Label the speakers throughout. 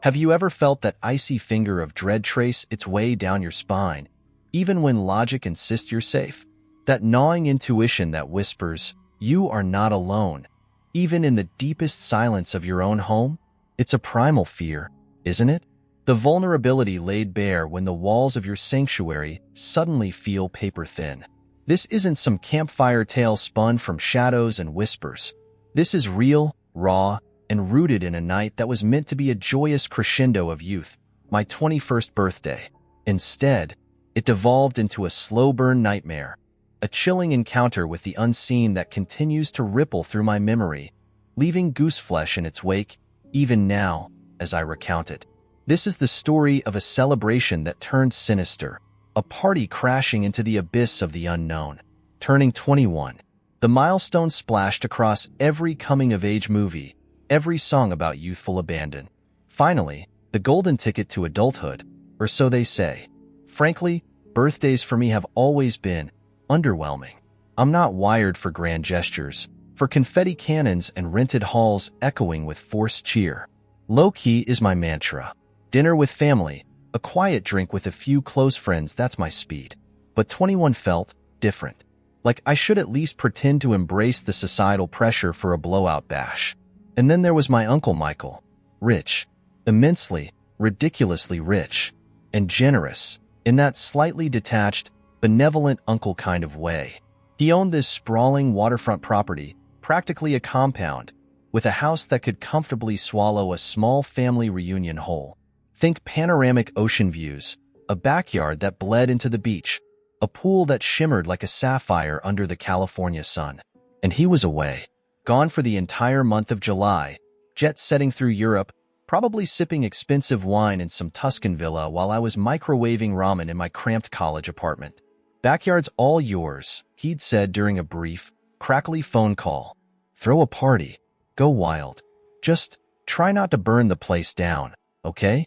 Speaker 1: Have you ever felt that icy finger of dread trace its way down your spine, even when logic insists you're safe? That gnawing intuition that whispers, you are not alone, even in the deepest silence of your own home? It's a primal fear, isn't it? The vulnerability laid bare when the walls of your sanctuary suddenly feel paper thin. This isn't some campfire tale spun from shadows and whispers. This is real, raw, and rooted in a night that was meant to be a joyous crescendo of youth, my 21st birthday. Instead, it devolved into a slow-burn nightmare, a chilling encounter with the unseen that continues to ripple through my memory, leaving gooseflesh in its wake, even now, as I recount it. This is the story of a celebration that turned sinister, a party crashing into the abyss of the unknown. Turning 21, the milestone splashed across every coming-of-age movie, every song about youthful abandon. Finally, the golden ticket to adulthood, or so they say. Frankly, birthdays for me have always been underwhelming. I'm not wired for grand gestures, for confetti cannons and rented halls echoing with forced cheer. Low-key is my mantra. Dinner with family, a quiet drink with a few close friends, that's my speed. But 21 felt different. Like I should at least pretend to embrace the societal pressure for a blowout bash. And then there was my Uncle Michael. Rich. Immensely, ridiculously rich. And generous, in that slightly detached, benevolent uncle kind of way. He owned this sprawling waterfront property, practically a compound, with a house that could comfortably swallow a small family reunion whole. Think panoramic ocean views, a backyard that bled into the beach, a pool that shimmered like a sapphire under the California sun. And he was away, gone for the entire month of July, jet-setting through Europe, probably sipping expensive wine in some Tuscan villa while I was microwaving ramen in my cramped college apartment. Backyard's all yours, he'd said during a brief, crackly phone call. Throw a party. Go wild. Just try not to burn the place down, okay?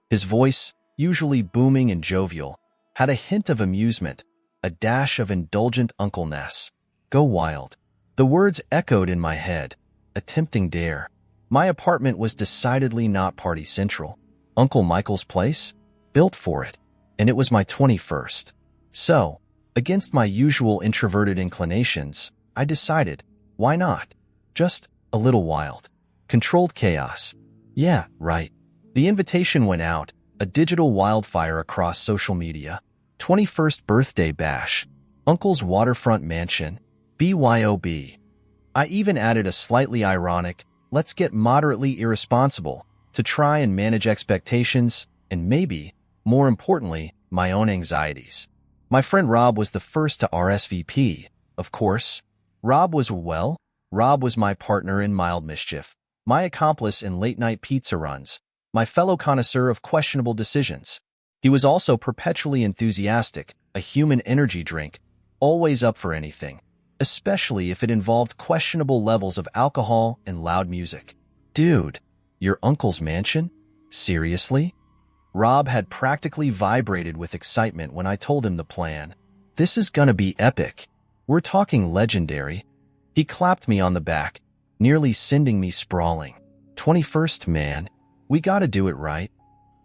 Speaker 1: His voice, usually booming and jovial, had a hint of amusement, a dash of indulgent uncleness. Go wild. The words echoed in my head, a tempting dare. My apartment was decidedly not party central. Uncle Michael's place? Built for it. And it was my 21st. So, against my usual introverted inclinations, I decided, why not? Just a little wild. Controlled chaos. Yeah, right. The invitation went out, a digital wildfire across social media. 21st birthday bash. Uncle's waterfront mansion. BYOB. I even added a slightly ironic, let's get moderately irresponsible, to try and manage expectations, and maybe, more importantly, my own anxieties. My friend Rob was the first to RSVP, of course. Rob was my partner in mild mischief, my accomplice in late-night pizza runs, my fellow connoisseur of questionable decisions. He was also perpetually enthusiastic, a human energy drink, always up for anything, especially if it involved questionable levels of alcohol and loud music. Dude, your uncle's mansion? Seriously? Rob had practically vibrated with excitement when I told him the plan. This is gonna be epic. We're talking legendary. He clapped me on the back, nearly sending me sprawling. 21st, man. We gotta do it right.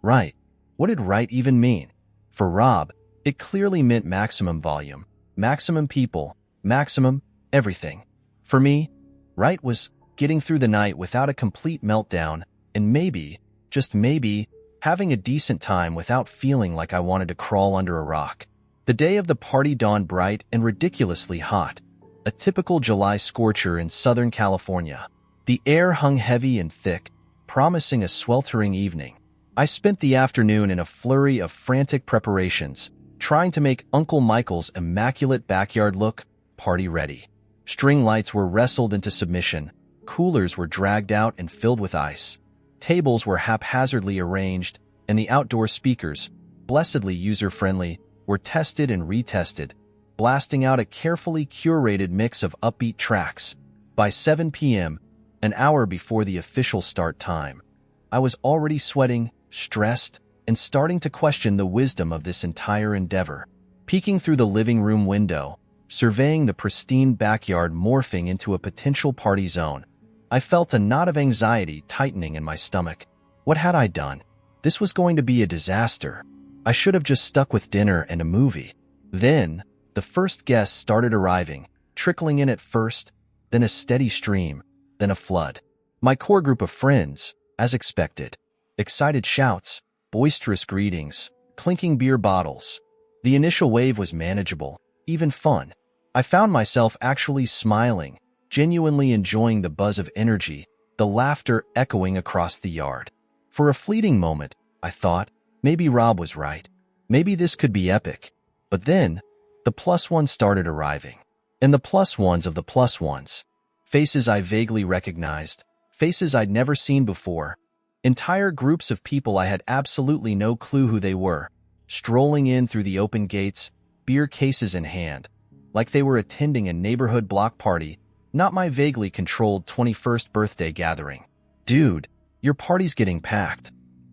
Speaker 1: Right. What did right even mean? For Rob, it clearly meant maximum volume, maximum people, maximum everything. For me, right was getting through the night without a complete meltdown and maybe, just maybe, having a decent time without feeling like I wanted to crawl under a rock. The day of the party dawned bright and ridiculously hot, a typical July scorcher in Southern California. The air hung heavy and thick, promising a sweltering evening. I spent the afternoon in a flurry of frantic preparations, trying to make Uncle Michael's immaculate backyard look party-ready. String lights were wrestled into submission, coolers were dragged out and filled with ice, tables were haphazardly arranged, and the outdoor speakers, blessedly user-friendly, were tested and retested, blasting out a carefully curated mix of upbeat tracks. By 7 p.m., an hour before the official start time, I was already sweating, stressed, and starting to question the wisdom of this entire endeavor. Peeking through the living room window, surveying the pristine backyard morphing into a potential party zone, I felt a knot of anxiety tightening in my stomach. What had I done? This was going to be a disaster. I should have just stuck with dinner and a movie. Then, the first guests started arriving, trickling in at first, then a steady stream, then a flood. My core group of friends, as expected. Excited shouts, boisterous greetings, clinking beer bottles. The initial wave was manageable, even fun. I found myself actually smiling, genuinely enjoying the buzz of energy, the laughter echoing across the yard. For a fleeting moment, I thought, maybe Rob was right. Maybe this could be epic. But then, the plus ones started arriving. And the plus ones of the plus ones. Faces I vaguely recognized, faces I'd never seen before. Entire groups of people I had absolutely no clue who they were, strolling in through the open gates, beer cases in hand, like they were attending a neighborhood block party, not my vaguely controlled 21st birthday gathering. Dude, your party's getting packed.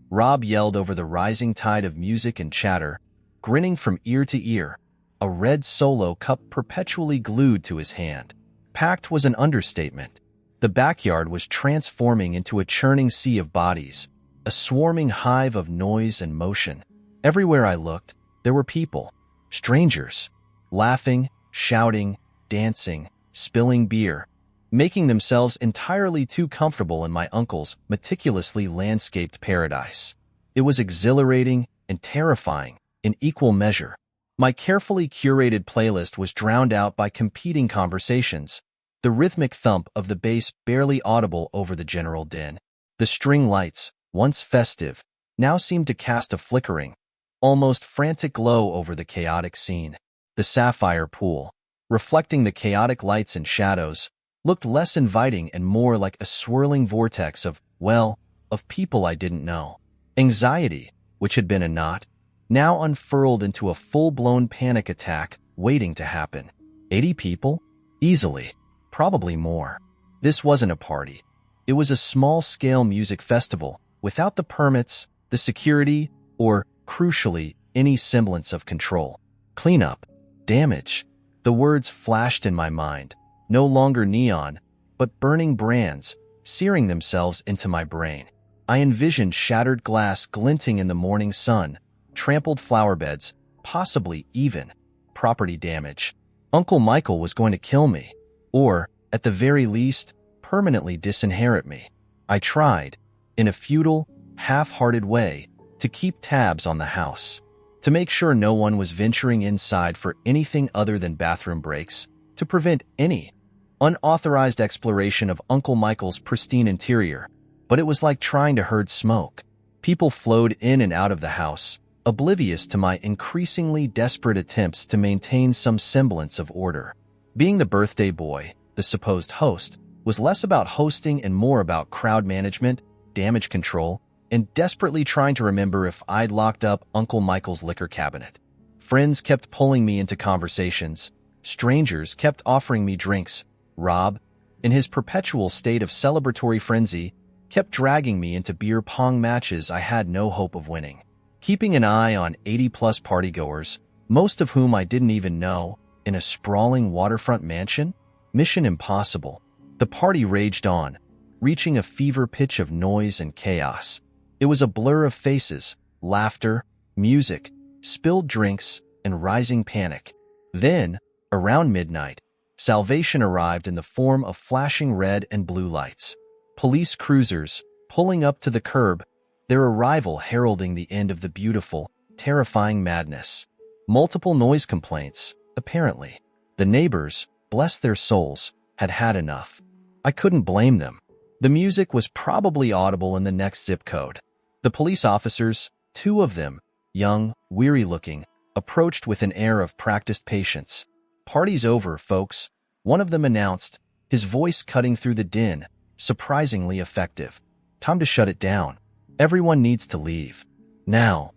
Speaker 1: Rob yelled over the rising tide of music and chatter, grinning from ear to ear, a red Solo cup perpetually glued to his hand. Packed was an understatement. The backyard was transforming into a churning sea of bodies, a swarming hive of noise and motion. Everywhere I looked, there were people, strangers, laughing, shouting, dancing, spilling beer, making themselves entirely too comfortable in my uncle's meticulously landscaped paradise. It was exhilarating and terrifying in equal measure. My carefully curated playlist was drowned out by competing conversations, the rhythmic thump of the bass barely audible over the general din. The string lights, once festive, now seemed to cast a flickering, almost frantic glow over the chaotic scene. The sapphire pool, reflecting the chaotic lights and shadows, looked less inviting and more like a swirling vortex of people I didn't know. Anxiety, which had been a knot, now unfurled into a full-blown panic attack waiting to happen. 80 people? Easily. Probably more. This wasn't a party. It was a small-scale music festival, without the permits, the security, or, crucially, any semblance of control. Cleanup. Damage. The words flashed in my mind, no longer neon, but burning brands, searing themselves into my brain. I envisioned shattered glass glinting in the morning sun, trampled flower beds, possibly even property damage. Uncle Michael was going to kill me, or, at the very least, permanently disinherit me. I tried, in a futile, half-hearted way, to keep tabs on the house, to make sure no one was venturing inside for anything other than bathroom breaks, to prevent any unauthorized exploration of Uncle Michael's pristine interior. But it was like trying to herd smoke. People flowed in and out of the house, oblivious to my increasingly desperate attempts to maintain some semblance of order. Being the birthday boy, the supposed host, was less about hosting and more about crowd management, damage control, and desperately trying to remember if I'd locked up Uncle Michael's liquor cabinet. Friends kept pulling me into conversations. Strangers kept offering me drinks. Rob, in his perpetual state of celebratory frenzy, kept dragging me into beer pong matches I had no hope of winning. Keeping an eye on 80-plus partygoers, most of whom I didn't even know, in a sprawling waterfront mansion? Mission impossible. The party raged on, reaching a fever pitch of noise and chaos. It was a blur of faces, laughter, music, spilled drinks, and rising panic. Then, around midnight, salvation arrived in the form of flashing red and blue lights. Police cruisers, pulling up to the curb, their arrival heralding the end of the beautiful, terrifying madness. Multiple noise complaints, apparently. The neighbors, bless their souls, had had enough. I couldn't blame them. The music was probably audible in the next zip code. The police officers, two of them, young, weary-looking, approached with an air of practiced patience. "Party's over, folks," one of them announced, his voice cutting through the din, surprisingly effective. "Time to shut it down. Everyone needs to leave. Now."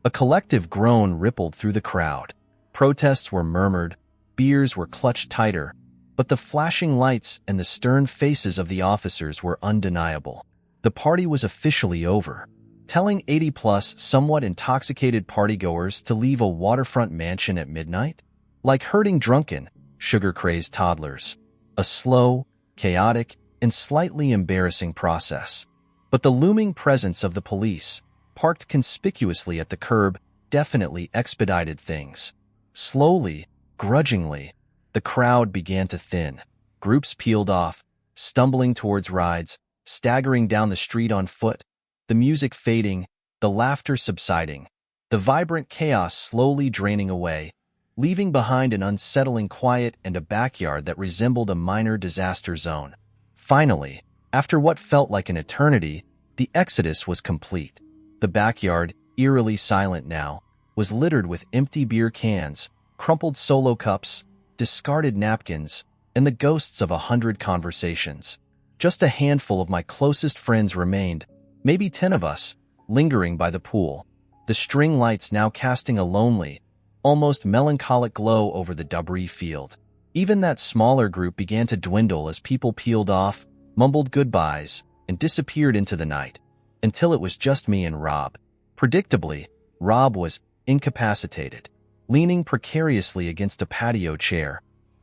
Speaker 1: A collective groan rippled through the crowd. Protests were murmured, beers were clutched tighter, but the flashing lights and the stern faces of the officers were undeniable. The party was officially over. Telling 80-plus, somewhat intoxicated partygoers to leave a waterfront mansion at midnight? Like herding drunken, sugar-crazed toddlers. A slow, chaotic, and slightly embarrassing process. But the looming presence of the police, parked conspicuously at the curb, definitely expedited things. Slowly, grudgingly, the crowd began to thin. Groups peeled off, stumbling towards rides, staggering down the street on foot, the music fading, the laughter subsiding, the vibrant chaos slowly draining away, leaving behind an unsettling quiet and a backyard that resembled a minor disaster zone. Finally, after what felt like an eternity, the exodus was complete. The backyard, eerily silent now, was littered with empty beer cans, crumpled Solo cups, discarded napkins, and the ghosts of 100 conversations. Just a handful of my closest friends remained, maybe 10 of us, lingering by the pool, the string lights now casting a lonely, almost melancholic glow over the debris field. Even that smaller group began to dwindle as people peeled off, mumbled goodbyes, and disappeared into the night, until it was just me and Rob. Predictably, Rob was incapacitated, leaning precariously against a patio chair,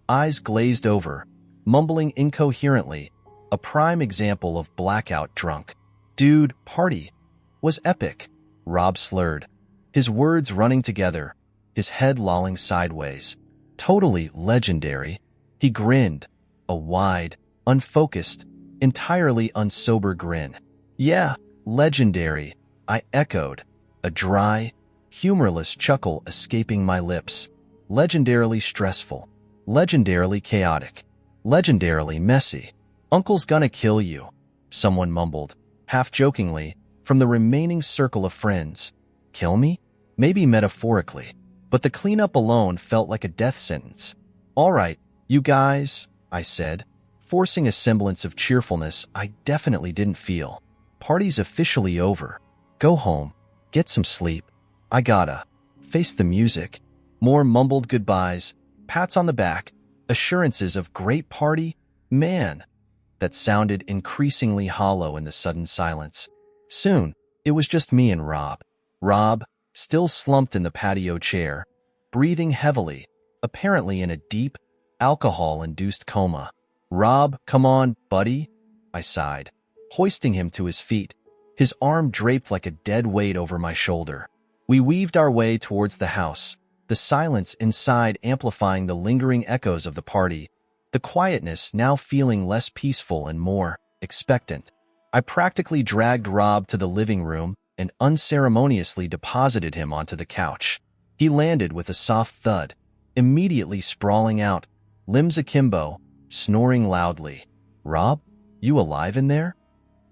Speaker 1: eyes glazed over, mumbling incoherently, a prime example of blackout drunk. "Dude, party was epic," Rob slurred, his words running together, his head lolling sideways. "Totally legendary." He grinned, a wide, unfocused, entirely unsober grin. "Yeah, legendary," I echoed, a dry, humorless chuckle escaping my lips. "Legendarily stressful, legendarily chaotic, legendarily messy. Uncle's gonna kill you," someone mumbled, half-jokingly, from the remaining circle of friends. Kill me? Maybe metaphorically, but the cleanup alone felt like a death sentence. "All right, you guys," I said, forcing a semblance of cheerfulness I definitely didn't feel. "Party's officially over. Go home, get some sleep. I gotta face the music." More mumbled goodbyes, pats on the back, assurances of great party, man, that sounded increasingly hollow in the sudden silence. Soon, it was just me and Rob. Rob, still slumped in the patio chair, breathing heavily, apparently in a deep, alcohol-induced coma. "Rob, come on, buddy," I sighed, hoisting him to his feet, his arm draped like a dead weight over my shoulder. We weaved our way towards the house, the silence inside amplifying the lingering echoes of the party, the quietness now feeling less peaceful and more expectant. I practically dragged Rob to the living room and unceremoniously deposited him onto the couch. He landed with a soft thud, immediately sprawling out, limbs akimbo, snoring loudly. "Rob, you alive in there?"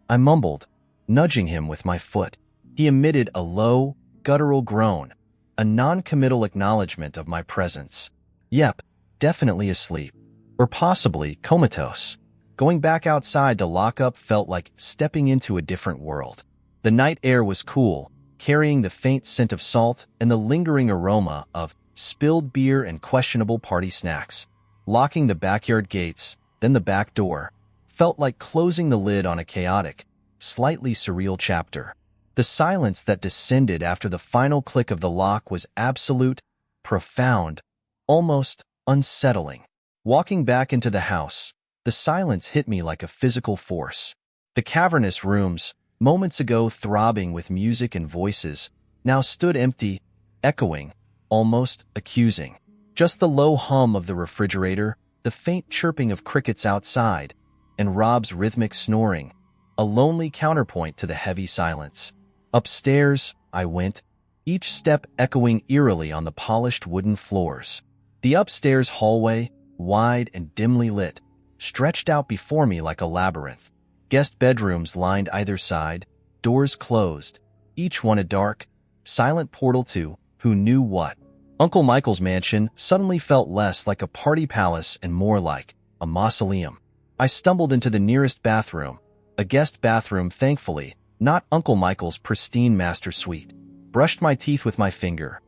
Speaker 1: I mumbled, nudging him with my foot. He emitted a low, guttural groan, a non-committal acknowledgement of my presence. "Yep, definitely asleep. Or possibly comatose." Going back outside to lock up felt like stepping into a different world. The night air was cool, carrying the faint scent of salt and the lingering aroma of spilled beer and questionable party snacks. Locking the backyard gates, then the back door, felt like closing the lid on a chaotic, slightly surreal chapter. The silence that descended after the final click of the lock was absolute, profound, almost unsettling. Walking back into the house, the silence hit me like a physical force. The cavernous rooms, moments ago throbbing with music and voices, now stood empty, echoing, almost accusing. Just the low hum of the refrigerator, the faint chirping of crickets outside, and Rob's rhythmic snoring, a lonely counterpoint to the heavy silence. Upstairs, I went, each step echoing eerily on the polished wooden floors. The upstairs hallway, wide and dimly lit, stretched out before me like a labyrinth. Guest bedrooms lined either side, doors closed, each one a dark, silent portal to who knew what. Uncle Michael's mansion suddenly felt less like a party palace and more like a mausoleum. I stumbled into the nearest bathroom, a guest bathroom thankfully, not Uncle Michael's pristine master suite. Brushed my teeth with my finger.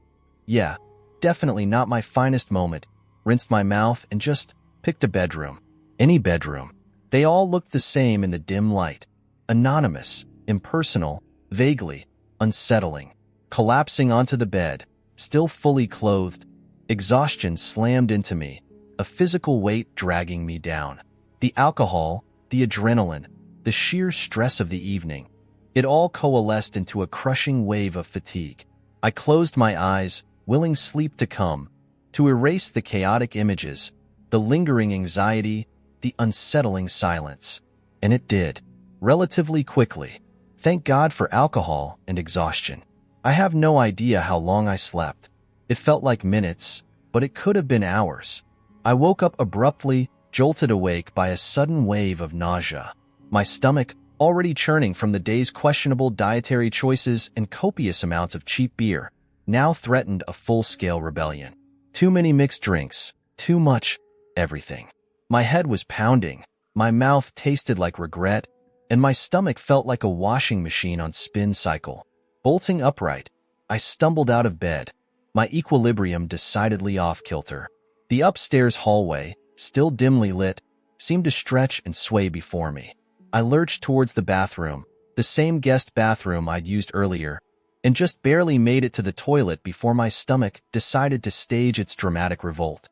Speaker 1: Yeah, definitely not my finest moment. Rinsed my mouth and just picked a bedroom. Any bedroom. They all looked the same in the dim light. Anonymous, impersonal, vaguely unsettling. Collapsing onto the bed, still fully clothed, exhaustion slammed into me, a physical weight dragging me down. The alcohol, the adrenaline, the sheer stress of the evening, It all coalesced into a crushing wave of fatigue. I closed my eyes, willing sleep to come, to erase the chaotic images, the lingering anxiety, the unsettling silence. And it did, relatively quickly. Thank God for alcohol and exhaustion. I have no idea how long I slept. It felt like minutes, but it could have been hours. I woke up abruptly, jolted awake by a sudden wave of nausea. My stomach, already churning from the day's questionable dietary choices and copious amounts of cheap beer, now threatened a full-scale rebellion. Too many mixed drinks, too much everything. My head was pounding, my mouth tasted like regret, and my stomach felt like a washing machine on spin cycle. Bolting upright, I stumbled out of bed, my equilibrium decidedly off-kilter. The upstairs hallway, still dimly lit, seemed to stretch and sway before me. I lurched towards the bathroom, the same guest bathroom I'd used earlier, and just barely made it to the toilet before my stomach decided to stage its dramatic revolt.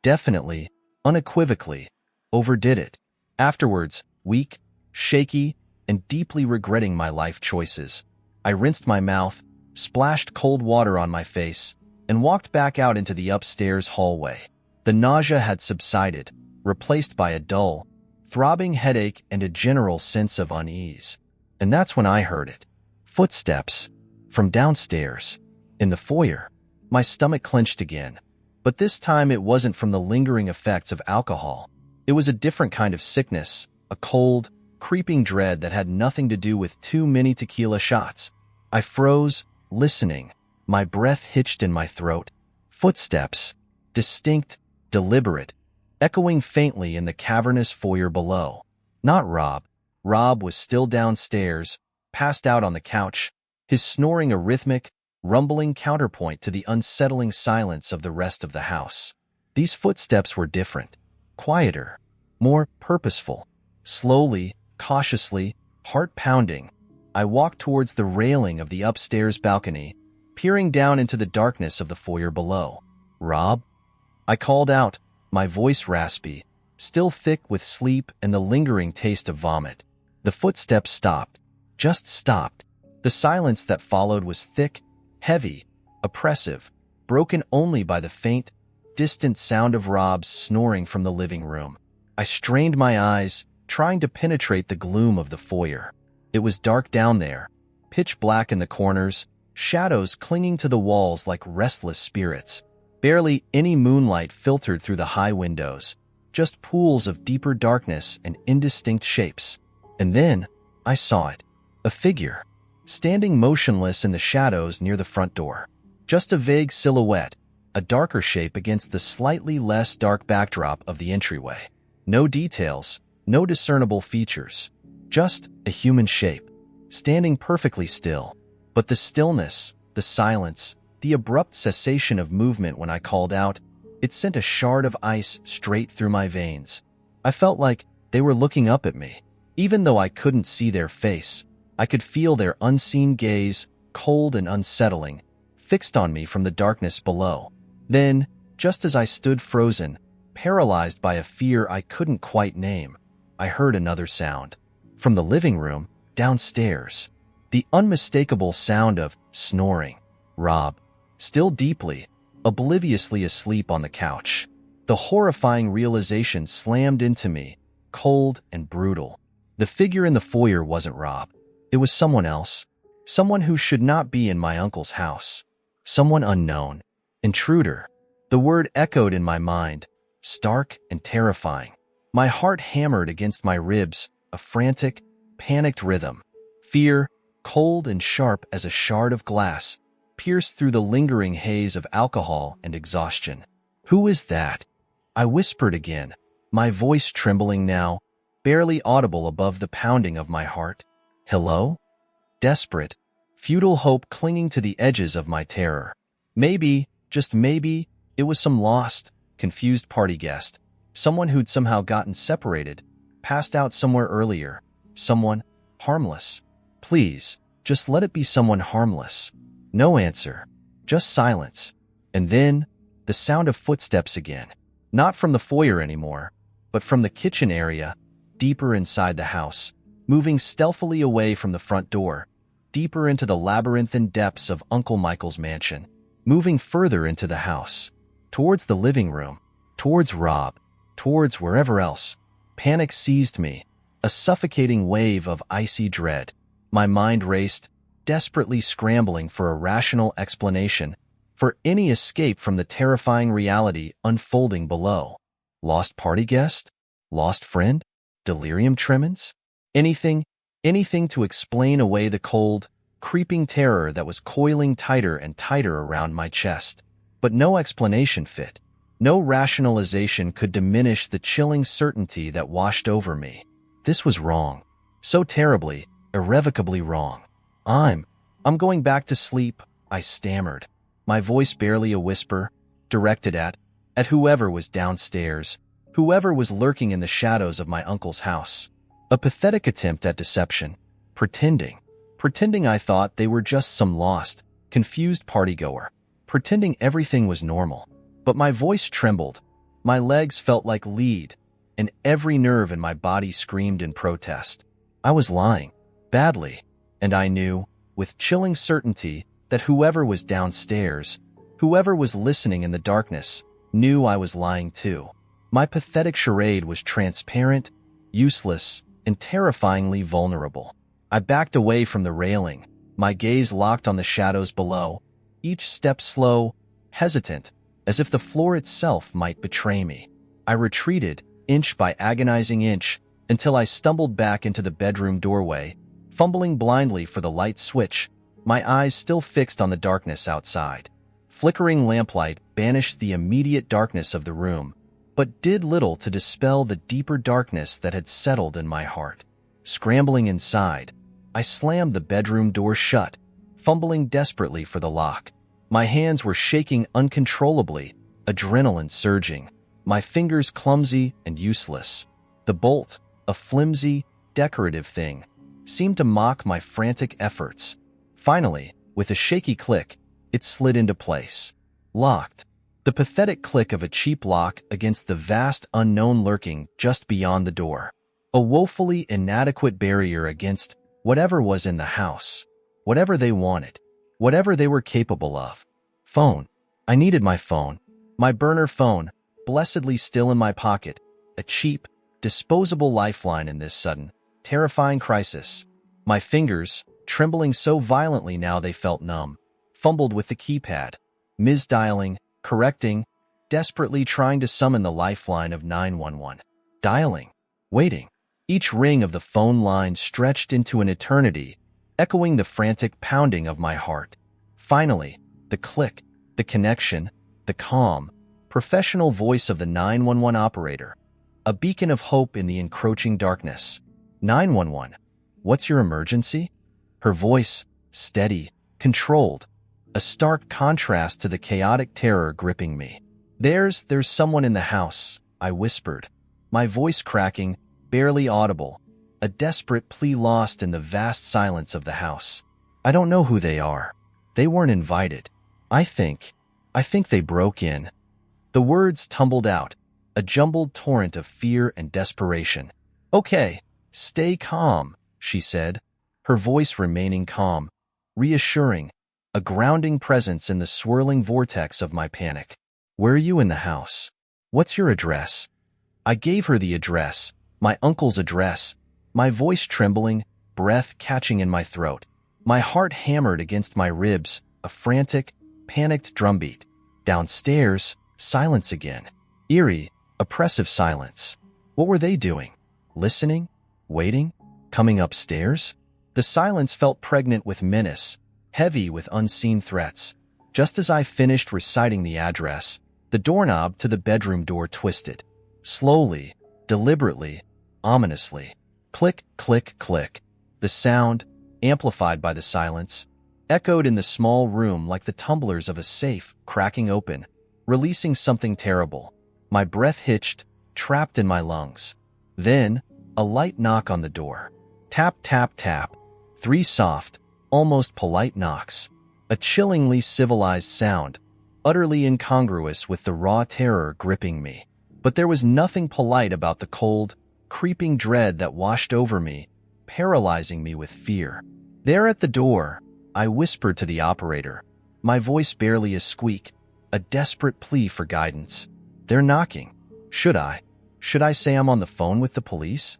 Speaker 1: Definitely, unequivocally, overdid it. Afterwards, weak, shaky, and deeply regretting my life choices, I rinsed my mouth, splashed cold water on my face, and walked back out into the upstairs hallway. The nausea had subsided, replaced by a dull, throbbing headache and a general sense of unease. And that's when I heard it. Footsteps. From downstairs. In the foyer. My stomach clenched again. But this time it wasn't from the lingering effects of alcohol. It was a different kind of sickness, a cold, creeping dread that had nothing to do with too many tequila shots. I froze, listening, my breath hitched in my throat. Footsteps. Distinct, deliberate, echoing faintly in the cavernous foyer below. Not Rob. Rob was still downstairs, passed out on the couch, his snoring a rhythmic, rumbling counterpoint to the unsettling silence of the rest of the house. These footsteps were different, quieter, more purposeful. Slowly, cautiously, heart-pounding, I walked towards the railing of the upstairs balcony, peering down into the darkness of the foyer below. "Rob?" I called out, my voice raspy, still thick with sleep and the lingering taste of vomit. The footsteps stopped, just stopped. The silence that followed was thick, heavy, oppressive, broken only by the faint, distant sound of Rob's snoring from the living room. I strained my eyes, trying to penetrate the gloom of the foyer. It was dark down there, pitch black in the corners, shadows clinging to the walls like restless spirits. Barely any moonlight filtered through the high windows, just pools of deeper darkness and indistinct shapes. And then, I saw it. A figure, standing motionless in the shadows near the front door. Just a vague silhouette, a darker shape against the slightly less dark backdrop of the entryway. No details, no discernible features. Just a human shape, standing perfectly still. But the stillness, the silence, the abrupt cessation of movement when I called out, it sent a shard of ice straight through my veins. I felt like they were looking up at me. Even though I couldn't see their face, I could feel their unseen gaze, cold and unsettling, fixed on me from the darkness below. Then, just as I stood frozen, paralyzed by a fear I couldn't quite name, I heard another sound. From the living room, downstairs. The unmistakable sound of snoring. Rob, still deeply, obliviously asleep on the couch. The horrifying realization slammed into me, cold and brutal. The figure in the foyer wasn't Rob. It was someone else. Someone who should not be in my uncle's house. Someone unknown. Intruder. The word echoed in my mind, stark and terrifying. My heart hammered against my ribs, a frantic, panicked rhythm. Fear, cold and sharp as a shard of glass, pierced through the lingering haze of alcohol and exhaustion. "Who is that?" I whispered again, my voice trembling now, barely audible above the pounding of my heart. "Hello?" Desperate, futile hope clinging to the edges of my terror. Maybe, just maybe, it was some lost, confused party guest. Someone who'd somehow gotten separated, passed out somewhere earlier. Someone harmless. Please, just let it be someone harmless. No answer. Just silence. And then, the sound of footsteps again. Not from the foyer anymore, but from the kitchen area, deeper inside the house. moving stealthily away from the front door, deeper into the labyrinthine depths of Uncle Michael's mansion, moving further into the house, towards the living room, towards Rob, towards wherever else. Panic seized me, a suffocating wave of icy dread. My mind raced, desperately scrambling for a rational explanation, for any escape from the terrifying reality unfolding below. Lost party guest? Lost friend? Delirium tremens? Anything to explain away the cold, creeping terror that was coiling tighter and tighter around my chest. But no explanation fit. No rationalization could diminish the chilling certainty that washed over me. This was wrong. So terribly, irrevocably wrong. I'm going back to sleep, I stammered, my voice barely a whisper, directed at whoever was downstairs, whoever was lurking in the shadows of my uncle's house. A pathetic attempt at deception, pretending I thought they were just some lost, confused partygoer, pretending everything was normal. But my voice trembled, my legs felt like lead, and every nerve in my body screamed in protest. I was lying, badly, and I knew, with chilling certainty, that whoever was downstairs, whoever was listening in the darkness, knew I was lying too. My pathetic charade was transparent, useless, and terrifyingly vulnerable. I backed away from the railing, my gaze locked on the shadows below, each step slow, hesitant, as if the floor itself might betray me. I retreated, inch by agonizing inch, until I stumbled back into the bedroom doorway, fumbling blindly for the light switch, my eyes still fixed on the darkness outside. Flickering lamplight banished the immediate darkness of the room, but did little to dispel the deeper darkness that had settled in my heart. Scrambling inside, I slammed the bedroom door shut, fumbling desperately for the lock. My hands were shaking uncontrollably, adrenaline surging, my fingers clumsy and useless. The bolt, a flimsy, decorative thing, seemed to mock my frantic efforts. Finally, with a shaky click, it slid into place. Locked. The pathetic click of a cheap lock against the vast unknown lurking just beyond the door. A woefully inadequate barrier against whatever was in the house, whatever they wanted, whatever they were capable of. Phone. I needed my phone. My burner phone, blessedly still in my pocket, a cheap, disposable lifeline in this sudden, terrifying crisis. My fingers, trembling so violently now they felt numb, fumbled with the keypad, misdialing, correcting, desperately trying to summon the lifeline of 911. Dialing. Waiting. Each ring of the phone line stretched into an eternity, echoing the frantic pounding of my heart. Finally, the click, the connection, the calm, professional voice of the 911 operator, a beacon of hope in the encroaching darkness. 911, what's your emergency? Her voice, steady, controlled, a stark contrast to the chaotic terror gripping me. There's someone in the house, I whispered, my voice cracking, barely audible, a desperate plea lost in the vast silence of the house. I don't know who they are. They weren't invited. I think they broke in. The words tumbled out, a jumbled torrent of fear and desperation. Okay, stay calm, she said, her voice remaining calm, reassuring, a grounding presence in the swirling vortex of my panic. Where are you in the house? What's your address? I gave her the address, my uncle's address, my voice trembling, breath catching in my throat. My heart hammered against my ribs, a frantic, panicked drumbeat. Downstairs, silence again. Eerie, oppressive silence. What were they doing? Listening? Waiting? Coming upstairs? The silence felt pregnant with menace, heavy with unseen threats. Just as I finished reciting the address, the doorknob to the bedroom door twisted. Slowly, deliberately, ominously. Click, click, click. The sound, amplified by the silence, echoed in the small room like the tumblers of a safe cracking open, releasing something terrible. My breath hitched, trapped in my lungs. Then, a light knock on the door. Tap, tap, tap. 3 soft, almost polite knocks. A chillingly civilized sound, utterly incongruous with the raw terror gripping me. But there was nothing polite about the cold, creeping dread that washed over me, paralyzing me with fear. There at the door, I whispered to the operator, my voice barely a squeak, a desperate plea for guidance. They're knocking. Should I say I'm on the phone with the police?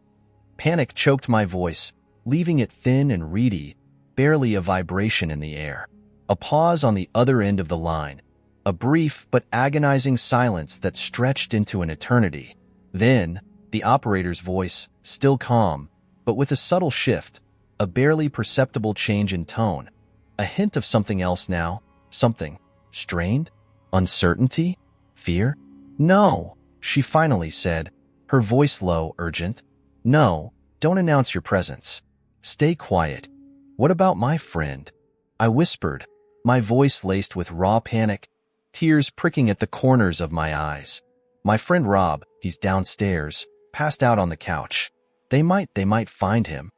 Speaker 1: Panic choked my voice, leaving it thin and reedy, barely a vibration in the air. A pause on the other end of the line, a brief but agonizing silence that stretched into an eternity. Then, the operator's voice, still calm, but with a subtle shift, a barely perceptible change in tone, a hint of something else now, something strained, uncertainty, fear. No, she finally said, her voice low, urgent. No, don't announce your presence. Stay quiet. What about my friend? I whispered, my voice laced with raw panic, tears pricking at the corners of my eyes. My friend Rob, he's downstairs, passed out on the couch. They might find him.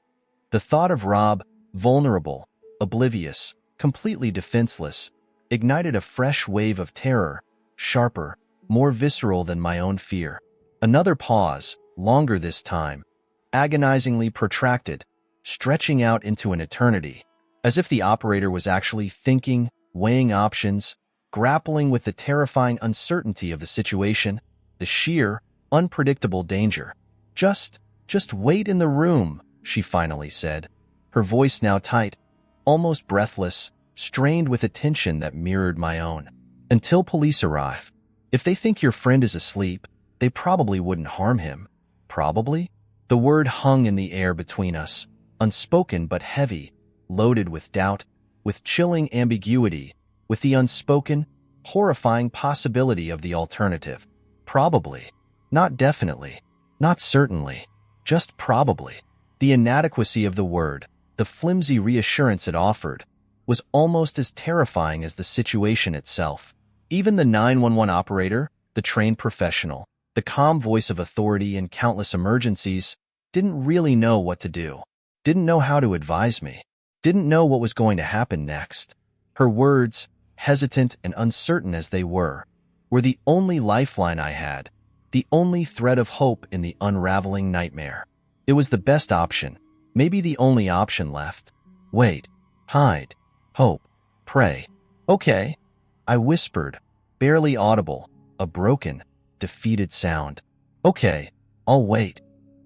Speaker 1: The thought of Rob, vulnerable, oblivious, completely defenseless, ignited a fresh wave of terror, sharper, more visceral than my own fear. Another pause, longer this time, agonizingly protracted, stretching out into an eternity, as if the operator was actually thinking, weighing options, grappling with the terrifying uncertainty of the situation, the sheer, unpredictable danger. Just wait in the room, she finally said, her voice now tight, almost breathless, strained with a tension that mirrored my own. Until police arrive. If they think your friend is asleep, they probably wouldn't harm him. Probably? The word hung in the air between us, unspoken but heavy, loaded with doubt, with chilling ambiguity, with the unspoken, horrifying possibility of the alternative. Probably. Not definitely. Not certainly. Just probably. The inadequacy of the word, the flimsy reassurance it offered, was almost as terrifying as the situation itself. Even the 911 operator, the trained professional, the calm voice of authority in countless emergencies, didn't really know what to do, didn't know how to advise me, didn't know what was going to happen next. Her words, hesitant and uncertain as they were the only lifeline I had, the only thread of hope in the unraveling nightmare. It was the best option, maybe the only option left. Wait, hide, hope, pray. Okay, I whispered, barely audible, a broken, defeated sound. Okay, I'll wait.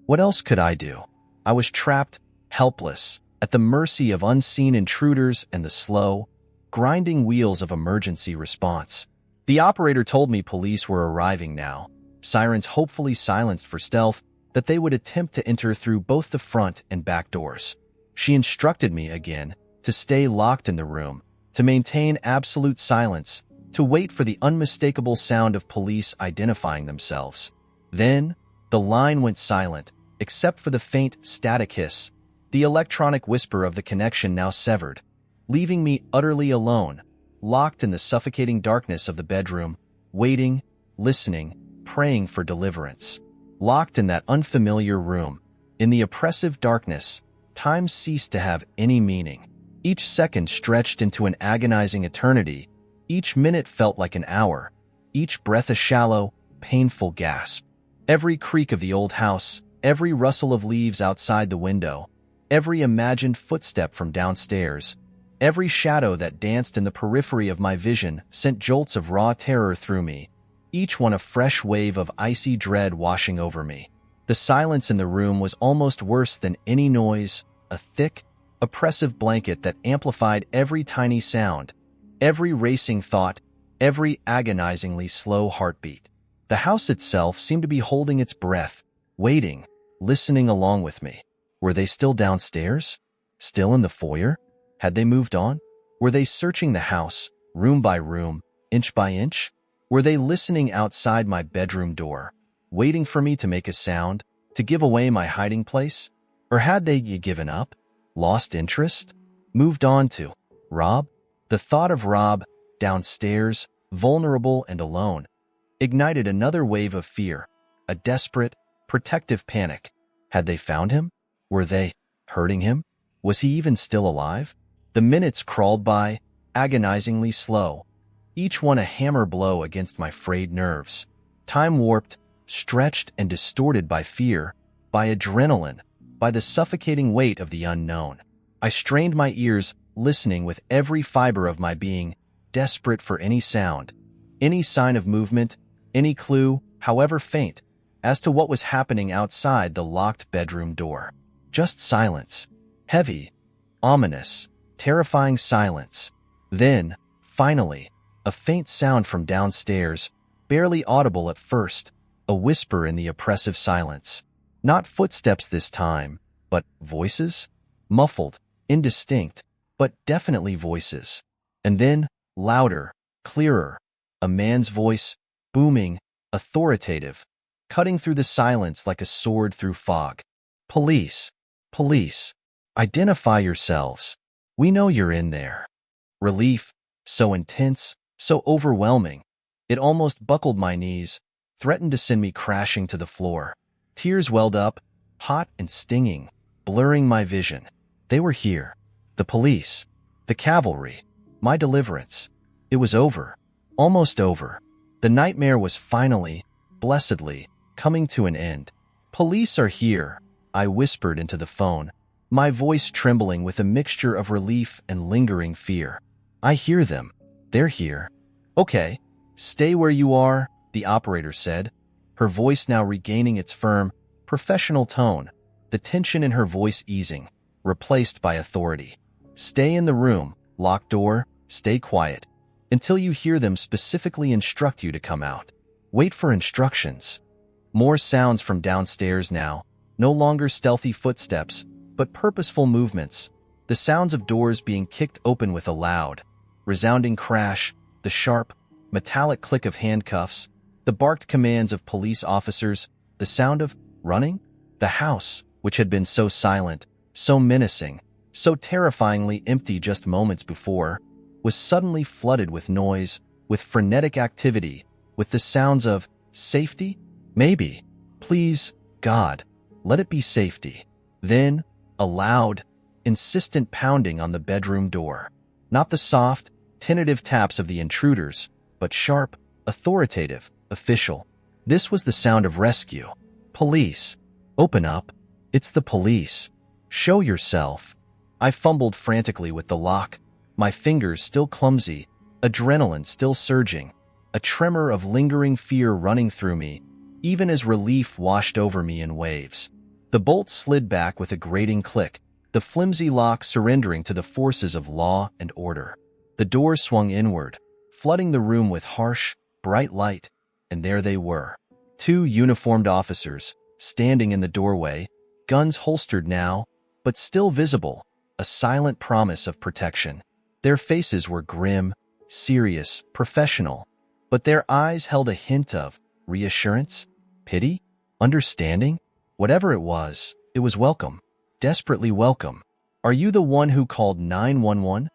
Speaker 1: What else could I do? I was trapped, helpless, at the mercy of unseen intruders and the slow, grinding wheels of emergency response. The operator told me police were arriving now, sirens hopefully silenced for stealth, that they would attempt to enter through both the front and back doors. She instructed me again to stay locked in the room, to maintain absolute silence, to wait for the unmistakable sound of police identifying themselves. Then, the line went silent, except for the faint, static hiss, the electronic whisper of the connection now severed, leaving me utterly alone, locked in the suffocating darkness of the bedroom, waiting, listening, praying for deliverance. Locked in that unfamiliar room, in the oppressive darkness, time ceased to have any meaning. Each second stretched into an agonizing eternity. Each minute felt like an hour. Each breath a shallow, painful gasp. Every creak of the old house, every rustle of leaves outside the window, every imagined footstep from downstairs, every shadow that danced in the periphery of my vision sent jolts of raw terror through me, each one a fresh wave of icy dread washing over me. The silence in the room was almost worse than any noise, a thick, oppressive blanket that amplified every tiny sound, every racing thought, every agonizingly slow heartbeat. The house itself seemed to be holding its breath, waiting, listening along with me. Were they still downstairs? Still in the foyer? Had they moved on? Were they searching the house, room by room, inch by inch? Were they listening outside my bedroom door, waiting for me to make a sound, to give away my hiding place? Or had they given up, lost interest, moved on to Rob? The thought of Rob, downstairs, vulnerable and alone, ignited another wave of fear, a desperate, protective panic. Had they found him? Were they hurting him? Was he even still alive? The minutes crawled by, agonizingly slow, each one a hammer blow against my frayed nerves. Time warped, stretched and distorted by fear, by adrenaline, by the suffocating weight of the unknown. I strained my ears, listening with every fiber of my being, desperate for any sound, any sign of movement, any clue, however faint, as to what was happening outside the locked bedroom door. Just silence. Heavy, ominous, terrifying silence. Then, finally, a faint sound from downstairs, barely audible at first, a whisper in the oppressive silence. Not footsteps this time, but voices? Muffled, indistinct, but definitely voices. And then, louder, clearer, a man's voice, booming, authoritative, cutting through the silence like a sword through fog. Police, police, identify yourselves. We know you're in there. Relief, so intense, so overwhelming. It almost buckled my knees, threatened to send me crashing to the floor. Tears welled up, hot and stinging, blurring my vision. They were here. The police, the cavalry, my deliverance. It was over, almost over. The nightmare was finally, blessedly, coming to an end. Police are here, I whispered into the phone, my voice trembling with a mixture of relief and lingering fear. I hear them. They're here. Okay, stay where you are, the operator said, her voice now regaining its firm, professional tone, the tension in her voice easing, replaced by authority. Stay in the room, locked door, stay quiet, until you hear them specifically instruct you to come out. Wait for instructions. More sounds from downstairs now, no longer stealthy footsteps, but purposeful movements, the sounds of doors being kicked open with a loud, resounding crash, the sharp, metallic click of handcuffs, the barked commands of police officers, the sound of running. The house, which had been so silent, so menacing, so terrifyingly empty just moments before, was suddenly flooded with noise, with frenetic activity, with the sounds of safety? Maybe. Please, God, let it be safety. Then, a loud, insistent pounding on the bedroom door. Not the soft, tentative taps of the intruders, but sharp, authoritative, official. This was the sound of rescue. Police. Open up. It's the police. Show yourself. I fumbled frantically with the lock, my fingers still clumsy, adrenaline still surging, a tremor of lingering fear running through me, even as relief washed over me in waves. The bolt slid back with a grating click, the flimsy lock surrendering to the forces of law and order. The door swung inward, flooding the room with harsh, bright light, and there they were. Two uniformed officers, standing in the doorway, guns holstered now, but still visible, a silent promise of protection. Their faces were grim, serious, professional, but their eyes held a hint of reassurance, pity, understanding. Whatever it was welcome, desperately welcome. Are you the one who called 911?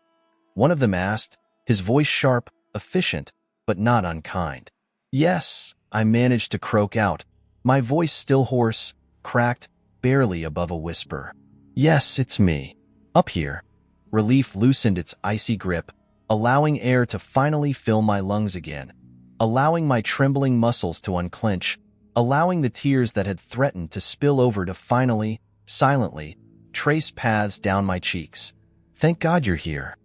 Speaker 1: One of them asked, his voice sharp, efficient, but not unkind. Yes, I managed to croak out, my voice still hoarse, cracked, barely above a whisper. Yes, it's me. Up here. Relief loosened its icy grip, allowing air to finally fill my lungs again, allowing my trembling muscles to unclench, allowing the tears that had threatened to spill over to finally, silently, trace paths down my cheeks. Thank God you're here.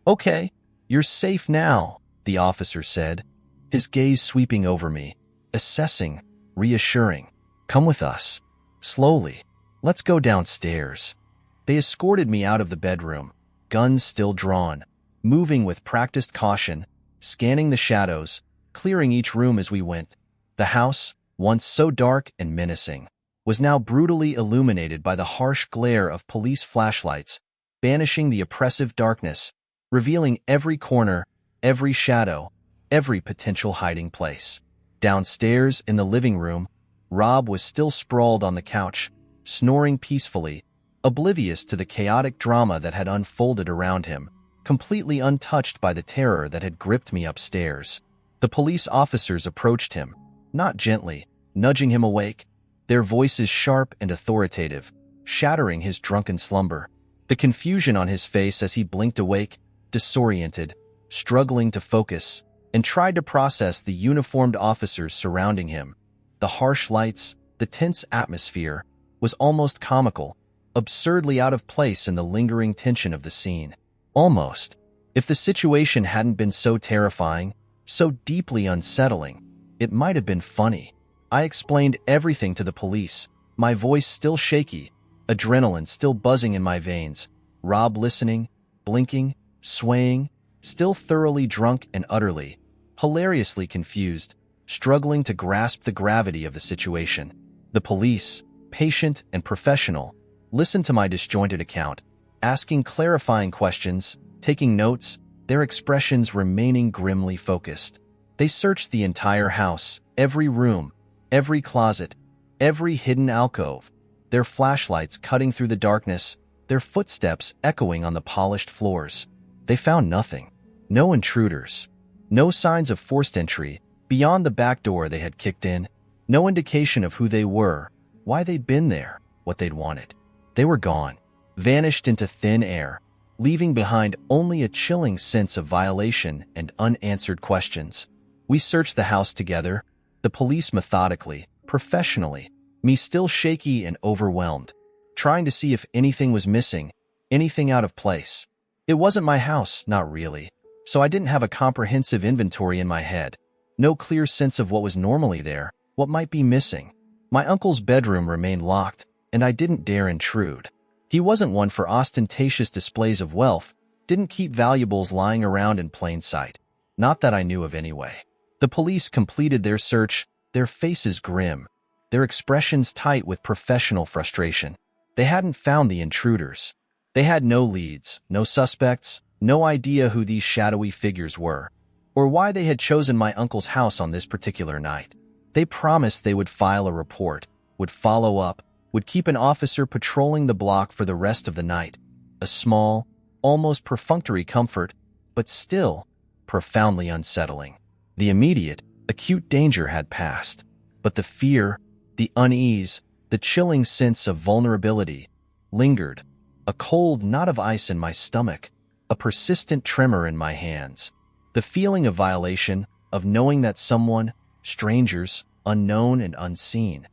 Speaker 1: Okay, you're safe now, the officer said, his gaze sweeping over me, assessing, reassuring. Come with us. Slowly. Let's go downstairs. They escorted me out of the bedroom, guns still drawn, moving with practiced caution, scanning the shadows, clearing each room as we went. The house, once so dark and menacing, was now brutally illuminated by the harsh glare of police flashlights, banishing the oppressive darkness, revealing every corner, every shadow, every potential hiding place. Downstairs in the living room, Rob was still sprawled on the couch, snoring peacefully, oblivious to the chaotic drama that had unfolded around him, completely untouched by the terror that had gripped me upstairs. The police officers approached him, not gently, nudging him awake, their voices sharp and authoritative, shattering his drunken slumber. The confusion on his face as he blinked awake, disoriented, struggling to focus, and tried to process the uniformed officers surrounding him. The harsh lights, the tense atmosphere, was almost comical, absurdly out of place in the lingering tension of the scene. Almost. If the situation hadn't been so terrifying, so deeply unsettling, it might have been funny. I explained everything to the police, my voice still shaky, adrenaline still buzzing in my veins, Rob listening, blinking, swaying, still thoroughly drunk and utterly, hilariously confused, struggling to grasp the gravity of the situation. The police, patient and professional, listened to my disjointed account, asking clarifying questions, taking notes, their expressions remaining grimly focused. They searched the entire house, every room, every closet, every hidden alcove, their flashlights cutting through the darkness, their footsteps echoing on the polished floors. They found nothing. No intruders. No signs of forced entry beyond the back door they had kicked in. No indication of who they were, why they'd been there, what they'd wanted. They were gone, vanished into thin air, leaving behind only a chilling sense of violation and unanswered questions. We searched the house together, the police methodically, professionally, me still shaky and overwhelmed, trying to see if anything was missing, anything out of place. It wasn't my house, not really, so I didn't have a comprehensive inventory in my head. No clear sense of what was normally there, what might be missing. My uncle's bedroom remained locked, and I didn't dare intrude. He wasn't one for ostentatious displays of wealth, didn't keep valuables lying around in plain sight. Not that I knew of anyway. The police completed their search, their faces grim, their expressions tight with professional frustration. They hadn't found the intruders. They had no leads, no suspects, no idea who these shadowy figures were, or why they had chosen my uncle's house on this particular night. They promised they would file a report, would follow up, would keep an officer patrolling the block for the rest of the night. A small, almost perfunctory comfort, but still profoundly unsettling. The immediate, acute danger had passed, but the fear, the unease, the chilling sense of vulnerability lingered, a cold knot of ice in my stomach, a persistent tremor in my hands. The feeling of violation, of knowing that someone, strangers, unknown and unseen,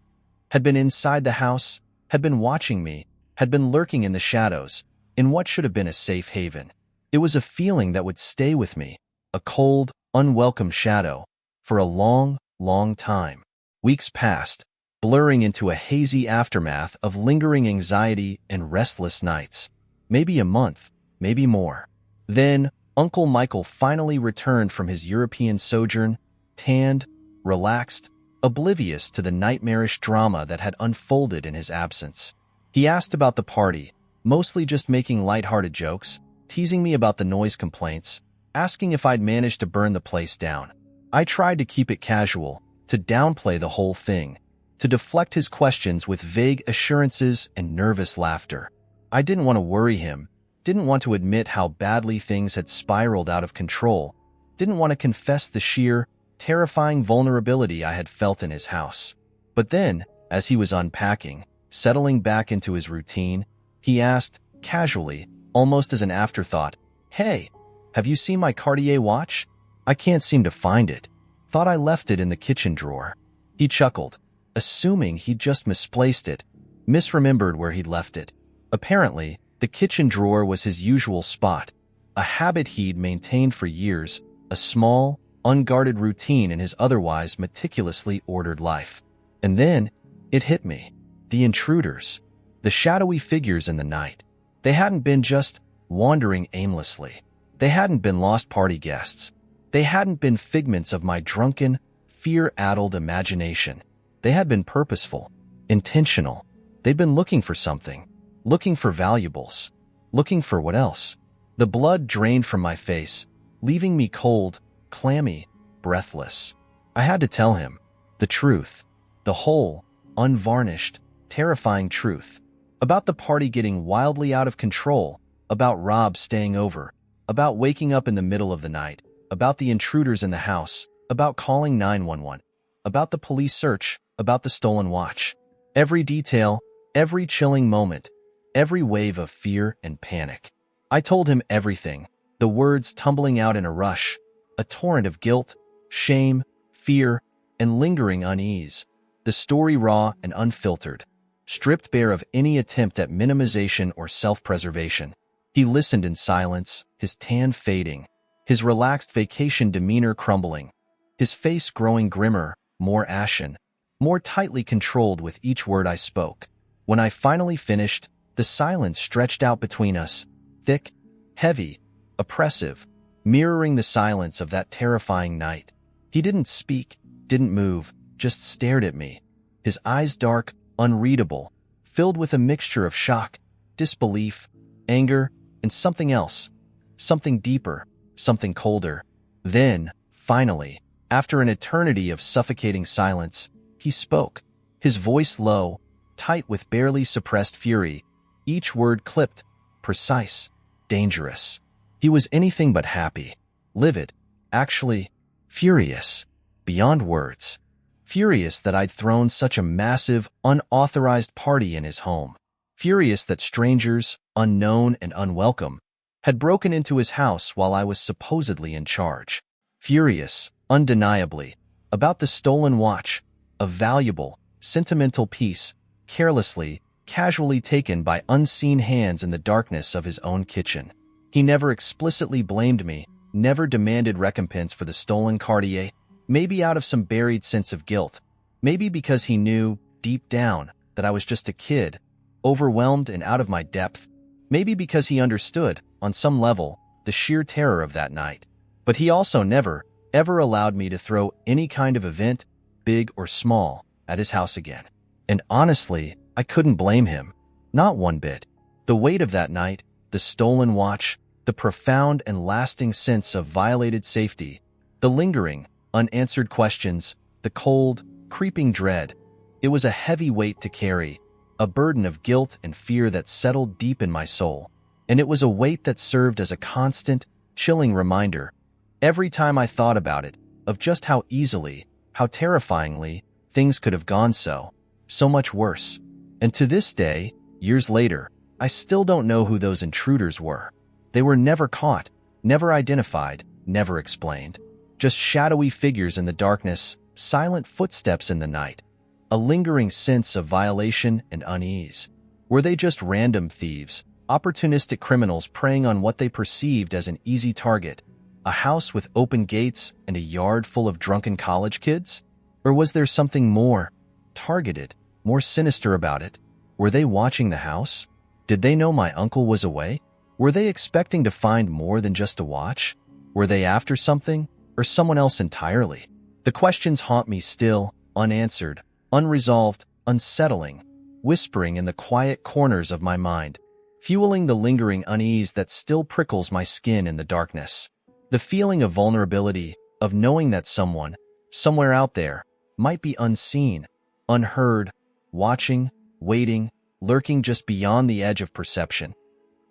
Speaker 1: had been inside the house, had been watching me, had been lurking in the shadows, in what should have been a safe haven. It was a feeling that would stay with me, a cold, unwelcome shadow, for a long, long time. Weeks passed, blurring into a hazy aftermath of lingering anxiety and restless nights. Maybe a month, maybe more. Then, Uncle Michael finally returned from his European sojourn, tanned, relaxed, oblivious to the nightmarish drama that had unfolded in his absence. He asked about the party, mostly just making lighthearted jokes, teasing me about the noise complaints, asking if I'd managed to burn the place down. I tried to keep it casual, to downplay the whole thing, to deflect his questions with vague assurances and nervous laughter. I didn't want to worry him, didn't want to admit how badly things had spiraled out of control, didn't want to confess the sheer, terrifying vulnerability I had felt in his house. But then, as he was unpacking, settling back into his routine, he asked, casually, almost as an afterthought, "Hey, have you seen my Cartier watch? I can't seem to find it. Thought I left it in the kitchen drawer." He chuckled, assuming he'd just misplaced it, misremembered where he'd left it. Apparently, the kitchen drawer was his usual spot, a habit he'd maintained for years, a small, unguarded routine in his otherwise meticulously ordered life. And then, it hit me. The intruders. The shadowy figures in the night. They hadn't been just wandering aimlessly. They hadn't been lost party guests. They hadn't been figments of my drunken, fear-addled imagination. They had been purposeful, intentional. They'd been looking for something, looking for valuables, looking for what else? The blood drained from my face, leaving me cold, clammy, breathless. I had to tell him the truth, the whole, unvarnished, terrifying truth, about the party getting wildly out of control, about Rob staying over, about waking up in the middle of the night, about the intruders in the house, about calling 911, about the police search, about the stolen watch. Every detail, every chilling moment, every wave of fear and panic. I told him everything, the words tumbling out in a rush, a torrent of guilt, shame, fear, and lingering unease, the story raw and unfiltered, stripped bare of any attempt at minimization or self-preservation. He listened in silence, his tan fading, his relaxed vacation demeanor crumbling, his face growing grimmer, more ashen, more tightly controlled with each word I spoke. When I finally finished, the silence stretched out between us, thick, heavy, oppressive, mirroring the silence of that terrifying night. He didn't speak, didn't move, just stared at me, his eyes dark, unreadable, filled with a mixture of shock, disbelief, anger, and something else, something deeper, something colder. Then, finally, after an eternity of suffocating silence, he spoke, his voice low, tight with barely suppressed fury, each word clipped, precise, dangerous. He was anything but happy, livid, actually, furious, beyond words. Furious that I'd thrown such a massive, unauthorized party in his home. Furious that strangers, unknown and unwelcome, had broken into his house while I was supposedly in charge. Furious, undeniably, about the stolen watch, a valuable, sentimental piece, carelessly, casually taken by unseen hands in the darkness of his own kitchen. He never explicitly blamed me, never demanded recompense for the stolen Cartier, maybe out of some buried sense of guilt, maybe because he knew, deep down, that I was just a kid, overwhelmed and out of my depth, maybe because he understood, on some level, the sheer terror of that night. But he also never, ever allowed me to throw any kind of event, big or small, at his house again. And honestly, I couldn't blame him. Not one bit. The weight of that night, the stolen watch, the profound and lasting sense of violated safety, the lingering, unanswered questions, the cold, creeping dread. It was a heavy weight to carry, a burden of guilt and fear that settled deep in my soul. And it was a weight that served as a constant, chilling reminder, every time I thought about it, of just how easily, how terrifyingly, things could have gone so much worse. And to this day, years later, I still don't know who those intruders were. They were never caught, never identified, never explained. Just shadowy figures in the darkness, silent footsteps in the night, a lingering sense of violation and unease. Were they just random thieves, opportunistic criminals preying on what they perceived as an easy target, a house with open gates and a yard full of drunken college kids? Or was there something more targeted, more sinister about it? Were they watching the house? Did they know my uncle was away? Were they expecting to find more than just a watch? Were they after something? Or someone else entirely? The questions haunt me still, unanswered, unresolved, unsettling, whispering in the quiet corners of my mind, fueling the lingering unease that still prickles my skin in the darkness. The feeling of vulnerability, of knowing that someone, somewhere out there, might be unseen, unheard, watching, waiting, lurking just beyond the edge of perception.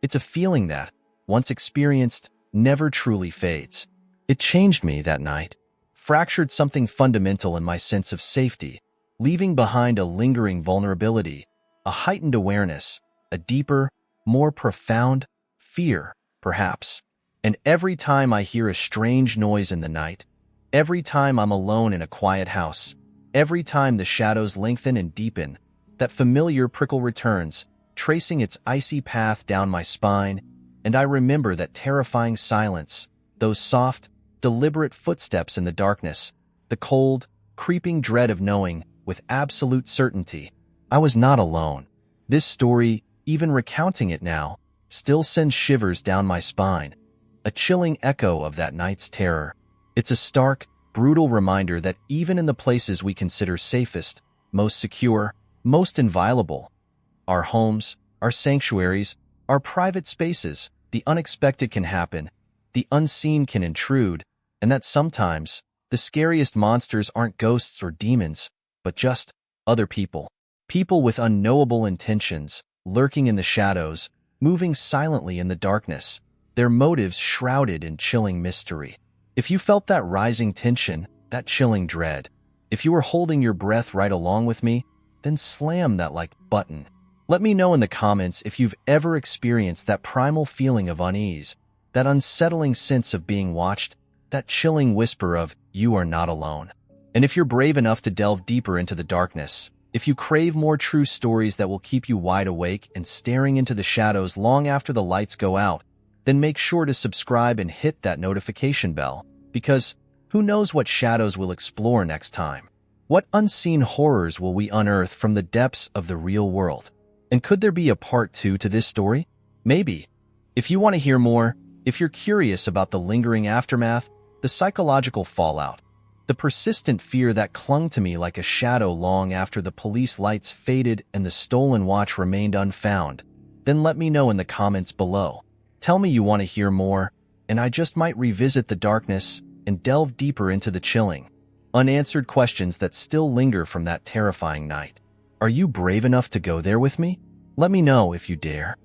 Speaker 1: It's a feeling that, once experienced, never truly fades. It changed me that night, fractured something fundamental in my sense of safety, leaving behind a lingering vulnerability, a heightened awareness, a deeper, more profound fear, perhaps. And every time I hear a strange noise in the night, every time I'm alone in a quiet house, every time the shadows lengthen and deepen, that familiar prickle returns, tracing its icy path down my spine, and I remember that terrifying silence, those soft, deliberate footsteps in the darkness, the cold, creeping dread of knowing, with absolute certainty, I was not alone. This story, even recounting it now, still sends shivers down my spine, a chilling echo of that night's terror. It's a stark, brutal reminder that even in the places we consider safest, most secure, most inviolable, our homes, our sanctuaries, our private spaces, the unexpected can happen, the unseen can intrude, and that sometimes the scariest monsters aren't ghosts or demons, but just other people. People with unknowable intentions, lurking in the shadows, moving silently in the darkness, their motives shrouded in chilling mystery. If you felt that rising tension, that chilling dread, if you were holding your breath right along with me, then slam that like button. Let me know in the comments if you've ever experienced that primal feeling of unease, that unsettling sense of being watched, that chilling whisper of, "You are not alone." And if you're brave enough to delve deeper into the darkness, If you crave more true stories that will keep you wide awake and staring into the shadows long after the lights go out, then make sure to subscribe and hit that notification bell, because who knows what shadows we'll explore next time? What unseen horrors will we unearth from the depths of the real world? And could there be a part 2 to this story? Maybe. If you want to hear more, if you're curious about the lingering aftermath, the psychological fallout, the persistent fear that clung to me like a shadow long after the police lights faded and the stolen watch remained unfound, then let me know in the comments below. Tell me you want to hear more, and I just might revisit the darkness and delve deeper into the chilling, unanswered questions that still linger from that terrifying night. Are you brave enough to go there with me? Let me know if you dare.